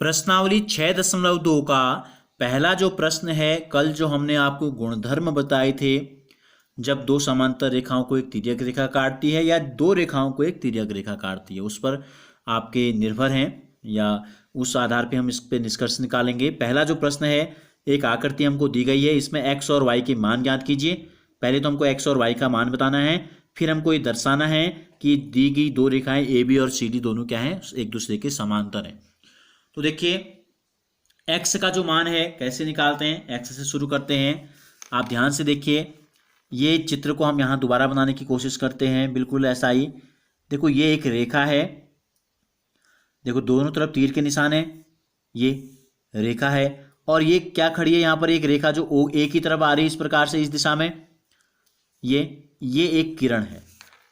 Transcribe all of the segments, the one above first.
प्रश्नावली 6.2 का पहला जो प्रश्न है, कल जो हमने आपको गुणधर्म बताए थे, जब दो समांतर रेखाओं को एक तिर्यक रेखा काटती है या दो रेखाओं को एक तिर्यक रेखा काटती है, उस पर आपके निर्भर हैं या उस आधार पे हम इस पे निष्कर्ष निकालेंगे। पहला जो प्रश्न है, एक आकृति हमको दी गई है, इसमें x और y के मान ज्ञात कीजिए। पहले तो हमको x और y का मान बताना है, फिर हमको ये दर्शाना है कि दी गई दो रेखाएं ए बी और सी डी दोनों क्या हैं, एक दूसरे के समांतर हैं। तो देखिए x का जो मान है कैसे निकालते हैं, x से शुरू करते हैं। आप ध्यान से देखिए, ये चित्र को हम यहाँ दोबारा बनाने की कोशिश करते हैं, बिल्कुल ऐसा ही। देखो ये एक रेखा है, देखो दोनों तरफ तीर के निशान है, ये रेखा है और ये क्या खड़ी है यहाँ पर, एक रेखा जो ओ ए की तरफ आ रही है इस प्रकार से, इस दिशा में। ये एक किरण है।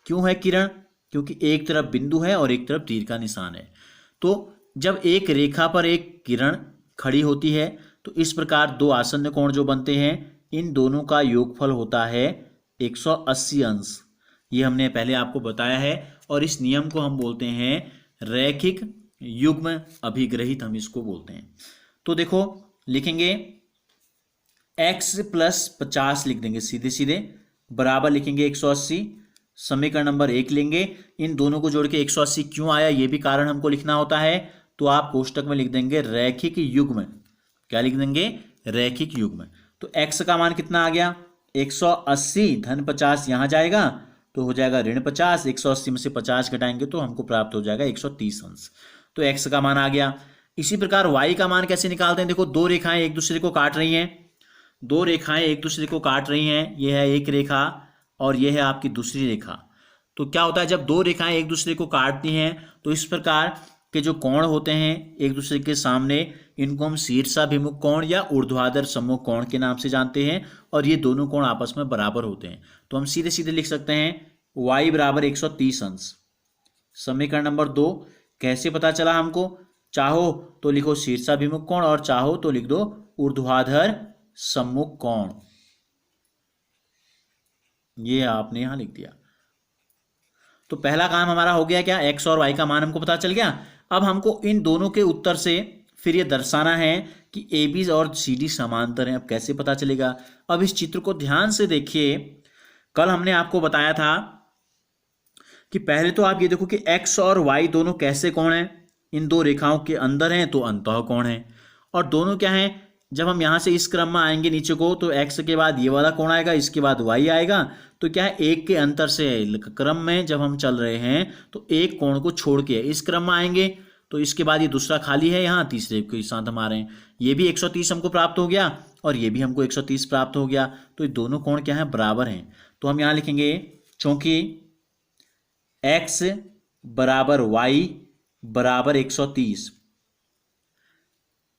क्यों है किरण? क्योंकि एक तरफ बिंदु है और एक तरफ तीर का निशान है। तो जब एक रेखा पर एक किरण खड़ी होती है तो इस प्रकार दो आसन्न कोण जो बनते हैं, इन दोनों का योगफल होता है 180 अंश। ये हमने पहले आपको बताया है और इस नियम को हम बोलते हैं रैखिक युग्म अभिग्रहित, हम इसको बोलते हैं। तो देखो लिखेंगे x प्लस 50 लिख देंगे सीधे सीधे, बराबर लिखेंगे 180। समीकरण नंबर 1 लेंगे, इन दोनों को जोड़ के 180 क्यों आया ये भी कारण हमको लिखना होता है। तो आप कोष्टक में लिख देंगे रैखिक युग्म। क्या लिख देंगे? रैखिक युग्म। तो x का मान कितना आ गया? 180 धन 50 यहाँ जाएगा तो हो जाएगा ऋण 50। 180 में से 50 घटाएंगे तो हमको प्राप्त हो जाएगा 130 अंश। तो x का मान आ गया। इसी प्रकार y का मान कैसे निकालते हैं? देखो दो रेखाएं एक दूसरे को काट रही हैं, दो रेखाएं एक दूसरे को काट रही हैं, ये है एक रेखा और ये है आपकी दूसरी रेखा। तो क्या होता है, जब दो रेखाएं एक दूसरे को काटती हैं तो इस प्रकार के जो कोण होते हैं एक दूसरे के सामने, इनको हम शीर्षाभिमुख कोण या ऊर्ध्वाधर सम्मुख कोण के नाम से जानते हैं और ये दोनों कोण आपस में बराबर होते हैं। तो हम सीधे सीधे लिख सकते हैं y बराबर 130 अंश। समीकरण नंबर 2 कैसे पता चला हमको? चाहो तो लिखो शीर्षाभिमुख कोण और चाहो तो लिख दो ऊर्ध्वाधर सम्मुख कोण। ये आपने यहां लिख दिया। तो पहला काम हमारा हो गया क्या? x और y का मान हमको पता चल गया। अब हमको इन दोनों के उत्तर से फिर ये दर्शाना है कि ए बी और सी डी समांतर हैं। अब कैसे पता चलेगा? अब इस चित्र को ध्यान से देखिए। कल हमने आपको बताया था कि पहले तो आप ये देखो कि x और y दोनों कैसे कोण हैं, इन दो रेखाओं के अंदर हैं तो अंतः कोण है। और दोनों क्या हैं, जब हम यहाँ से इस क्रम में आएंगे नीचे को तो x के बाद ये वाला कोण आएगा, इसके बाद y आएगा। तो क्या है, एक के अंतर से क्रम में जब हम चल रहे हैं तो एक कोण को छोड़ के इस क्रम में आएंगे तो इसके बाद ये दूसरा खाली है, यहाँ तीसरे के साथ हम आ रहे हैं। ये भी 130 हमको प्राप्त हो गया और ये भी हमको 130 प्राप्त हो गया। तो ये दोनों कोण क्या है, बराबर हैं। तो हम यहाँ लिखेंगे चूंकि x बराबर y बराबर 130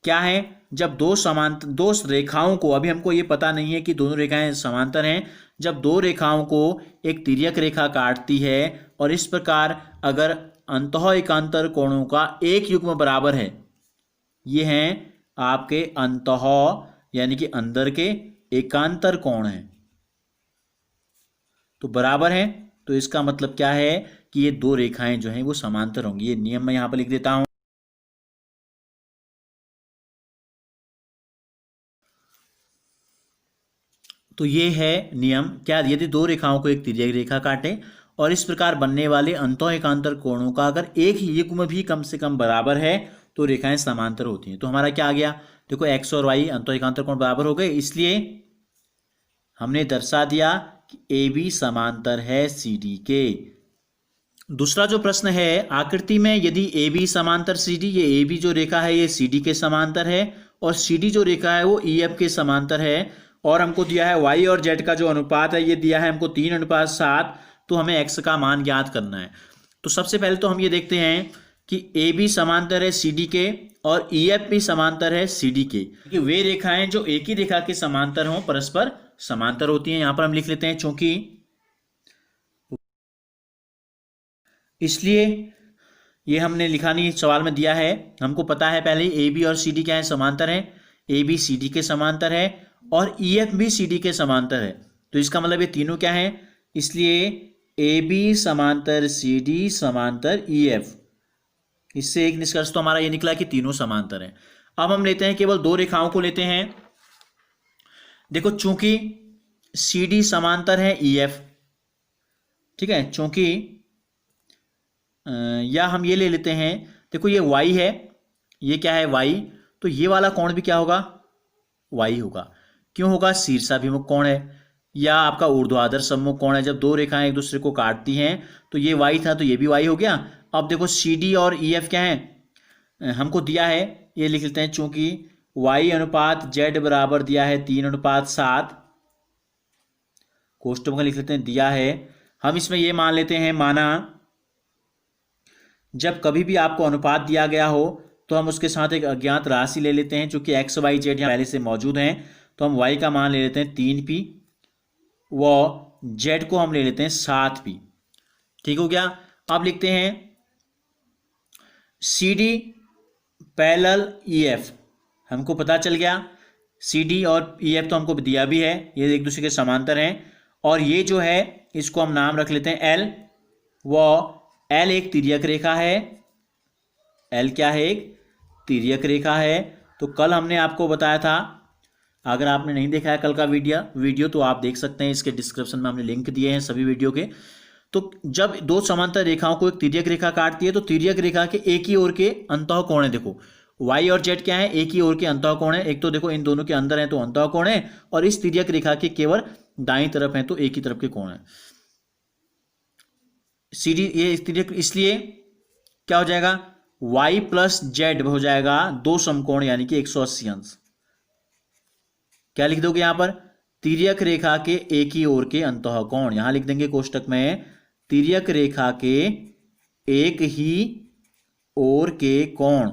क्या है, जब दो रेखाओं को, अभी हमको ये पता नहीं है कि दोनों रेखाएं समांतर हैं, जब दो रेखाओं को एक तिर्यक रेखा काटती है और इस प्रकार अगर अंतः एकांतर कोणों का एक युग्म बराबर है, ये हैं आपके अंतः यानी कि अंदर के एकांतर कोण हैं, तो बराबर है। तो इसका मतलब क्या है कि ये दो रेखाएं जो हैं वो समांतर होंगी। ये नियम मैं यहां पर लिख देता हूं। तो ये है नियम क्या, यदि दो रेखाओं को एक तिर्यक रेखा काटे और इस प्रकार बनने वाले अंतः एकांतर कोणों का अगर एक युग्म भी कम से कम बराबर है तो रेखाएं समांतर होती हैं। तो हमारा क्या आ गया, देखो x और y अंतः एकांतर कोण बराबर हो गए, इसलिए हमने दर्शा दिया कि ए बी समांतर है सी डी के। दूसरा जो प्रश्न है, आकृति में यदि ए बी समांतर सी डी, ये ए बी जो रेखा है ये सी डी के समांतर है और सी डी जो रेखा है वो ई एफ के समांतर है और हमको दिया है y और z का जो अनुपात है ये दिया है हमको 3:7। तो हमें x का मान ज्ञात करना है। तो सबसे पहले तो हम ये देखते हैं कि ए बी समांतर है सी डी के और ई एफ भी समांतर है सी डी के, क्योंकि वे रेखाएं जो एक ही रेखा के समांतर हों परस्पर समांतर होती हैं। यहां पर हम लिख लेते हैं चूंकि, इसलिए ये हमने लिखा नहीं, सवाल में दिया है, हमको पता है पहले ए बी और सी डी क्या है, समांतर है। ए बी सी डी के समांतर है और ई एफ भी सी डी के समांतर है। तो इसका मतलब ये तीनों क्या है, इसलिए ए बी समांतर सी डी समांतर ई एफ, इससे एक निष्कर्ष तो हमारा ये निकला कि तीनों समांतर हैं। अब हम लेते हैं केवल दो रेखाओं को लेते हैं। देखो चूंकि सी डी समांतर है ई एफ, ठीक है, चूंकि या हम ये ले लेते हैं, देखो ये y है, ये क्या है y, तो ये वाला कोण भी क्या होगा, y होगा। क्यों होगा, शीर्षाभिमुख कोण है या आपका ऊर्ध्वाधर सम्मुख कोण है। जब दो रेखाएं एक दूसरे को काटती हैं तो ये y था तो ये भी y हो गया। अब देखो CD और EF क्या है, हमको दिया है, ये लिख लेते हैं, चूंकि y अनुपात z बराबर दिया है 3:7, कोष्टक में लिख लेते हैं दिया है। हम इसमें ये मान लेते हैं, माना जब कभी भी आपको अनुपात दिया गया हो तो हम उसके साथ एक अज्ञात राशि ले लेते हैं, चूंकि एक्स वाई जेड यहाँ पहले से मौजूद हैं, तो हम y का मान ले लेते हैं 3p व z को हम ले लेते हैं 7p। ठीक हो गया। अब लिखते हैं C D parallel E F, हमको पता चल गया सी डी और ई एफ तो हमको दिया भी है, ये एक दूसरे के समांतर हैं। और ये जो है इसको हम नाम रख लेते हैं एल, व एल एक तिर्यक रेखा है, एल क्या है, एक तिर्यक रेखा है। तो कल हमने आपको बताया था, अगर आपने नहीं देखा है कल का वीडियो तो आप देख सकते हैं, इसके डिस्क्रिप्शन में हमने लिंक दिए हैं सभी वीडियो के। तो जब दो समांतर रेखाओं को एक तिर्यक रेखा काटती है तो तिर्यक रेखा के एक ही ओर के अंतः कोण है, देखो y और z क्या है, एक ही ओर के अंतः कोण है। एक तो देखो इन दोनों के अंदर है तो अंतः कोण है, और इस तिर्यक रेखा के केवल दाईं तरफ है तो एक ही तरफ के कोण है। सीडी ये तिर्यक, इसलिए क्या हो जाएगा, y प्लस जेड हो जाएगा दो समकोण यानी कि 180 अंश। क्या लिख दोगे यहां पर, तिर्यक रेखा के एक ही ओर के अंतः कोण, यहां लिख देंगे कोष्टक में तिर्यक रेखा के एक ही ओर के कोण,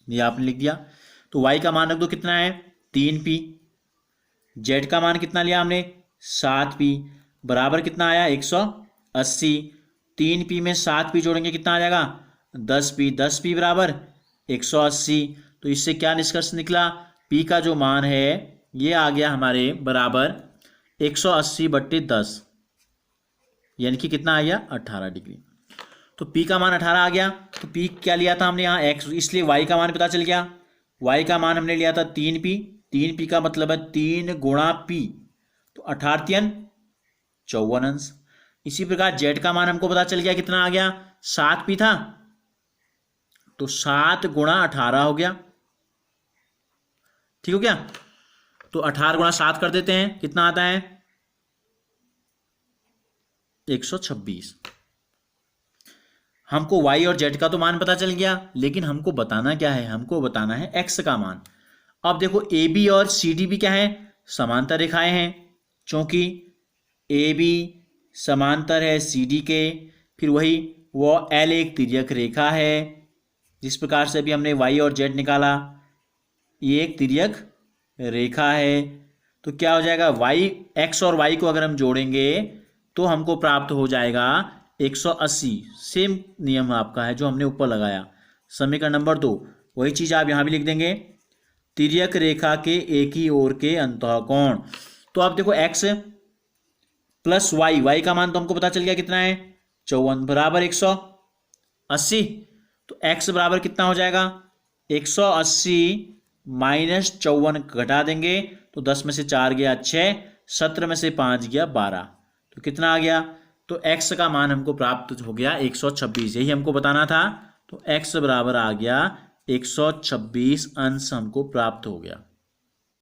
ये आपने लिख दिया। तो y का मान रख दो, कितना है 3p, z का मान कितना लिया हमने 7p, बराबर कितना आया 180। 3p में 7p जोड़ेंगे कितना आ जाएगा 10p, 10p बराबर 180। तो इससे क्या निष्कर्ष निकला, p का जो मान है ये आ गया हमारे बराबर 180/10, यानी कि कितना आ गया 18 डिग्री। तो p का मान 18 आ गया। तो p क्या लिया था हमने यहाँ x, इसलिए y का मान पता चल गया। y का मान हमने लिया था 3p, 3p का मतलब है 3 गुणा p, तो 18 3 54 अंश। इसी प्रकार z का मान हमको पता चल गया, कितना आ गया 7p था तो 7 गुणा 18 हो गया। ठीक हो गया। तो 18 गुणा 7 कर देते हैं, कितना आता है 126। हमको y और z का तो मान पता चल गया, लेकिन हमको बताना क्या है, हमको बताना है x का मान। अब देखो AB और CD भी क्या है, समांतर रेखाएं हैं, चूंकि AB समांतर है CD के, फिर वही वो L एक तिर्यक रेखा है, जिस प्रकार से अभी हमने y और z निकाला, ये एक तिर्यक रेखा है। तो क्या हो जाएगा, x और y को अगर हम जोड़ेंगे तो हमको प्राप्त हो जाएगा 180। सेम नियम आपका है जो हमने ऊपर लगाया, समीकरण नंबर 2, वही चीज आप यहां भी लिख देंगे, तिर्यक रेखा के एक ही ओर के अंतः कोण। तो आप देखो x प्लस y का मान तो हमको पता चल गया कितना है 54 बराबर 180। तो x बराबर कितना हो जाएगा 180 माइनस 54 घटा देंगे तो 10 में से 4 गया 6, 17 में से 5 गया 12, तो कितना आ गया, तो x का मान हमको प्राप्त हो गया 126, यही हमको बताना था। तो x बराबर आ गया 126 अंश हमको प्राप्त हो गया।